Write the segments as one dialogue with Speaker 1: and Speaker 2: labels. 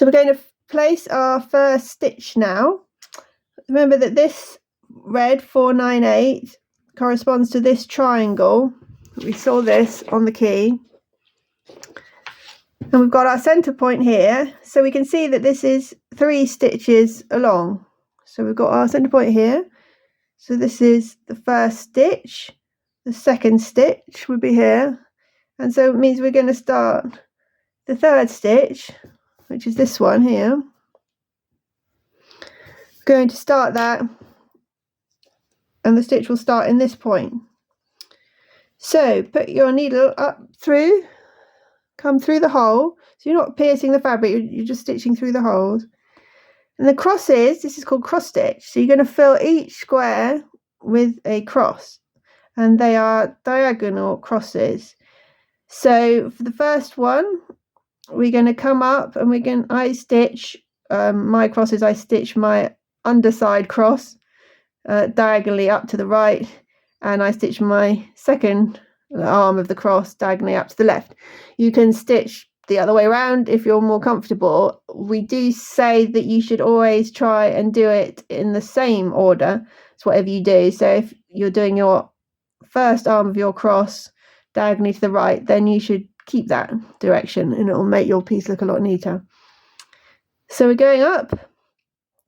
Speaker 1: So we're going to place our first stitch now. Remember that this red 498 corresponds to this triangle. We saw this on the key. And we've got our center point here, so we can see that this is 3 stitches along. So we've got our center point here. So this is the first stitch. The second stitch would be here. And so it means we're going to start the third stitch, which is this one here. We're going to start that, and the stitch will start in this point. So put your needle up through, come through the hole. So you're not piercing the fabric, you're just stitching through the holes. And the crosses, this is called cross stitch. So you're going to fill each square with a cross, and they are diagonal crosses. So for the first one, we're going to come up and I stitch my crosses. I stitch my underside cross diagonally up to the right, and I stitch my second arm of the cross diagonally up to the left. You can stitch the other way around if you're more comfortable. We do say that you should always try and do it in the same order. It's whatever you do. So if you're doing your first arm of your cross diagonally to the right, then you should keep that direction, and it will make your piece look a lot neater. So we're going up,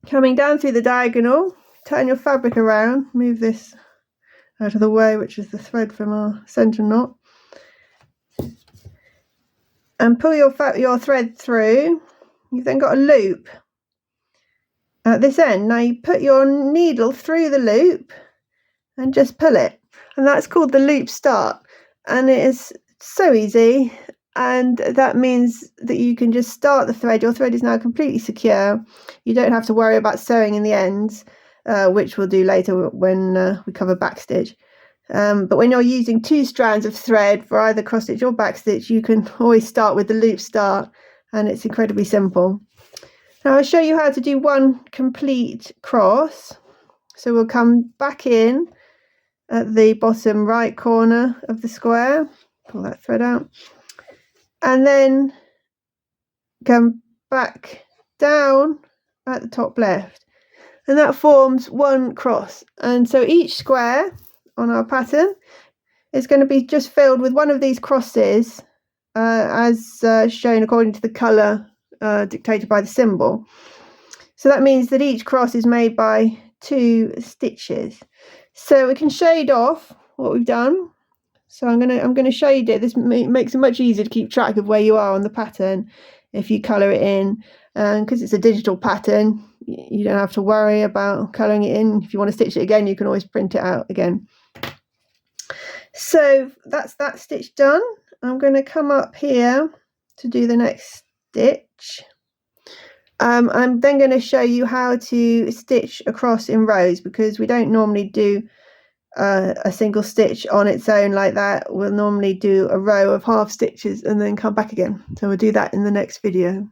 Speaker 1: coming down through the diagonal. Turn your fabric around, move this out of the way, which is the thread from our center knot, and pull your thread through. You've then got a loop at this end. Now you put your needle through the loop and just pull it, and that's called the loop start. And it is so easy, and that means that you can just start the thread. Your thread is now completely secure. You don't have to worry about sewing in the ends, which we'll do later when we cover backstitch. But when you're using 2 strands of thread for either cross stitch or backstitch, you can always start with the loop start, and it's incredibly simple. Now I'll show you how to do one complete cross. So we'll come back in at the bottom right corner of the square, pull that thread out, and then come back down at the top left, and that forms one cross. And so each square on our pattern is going to be just filled with one of these crosses, as shown according to the colour dictated by the symbol. So that means that each cross is made by 2 stitches. So we can shade off what we've done. So I'm going to shade it. This makes it much easier to keep track of where you are on the pattern if you colour it in, because it's a digital pattern. You don't have to worry about colouring it in. If you want to stitch it again, you can always print it out again. So that's that stitch done. I'm going to come up here to do the next stitch. I'm then going to show you how to stitch across in rows, because we don't normally do a single stitch on its own like that. We'll normally do a row of half stitches and then come back again. So we'll do that in the next video.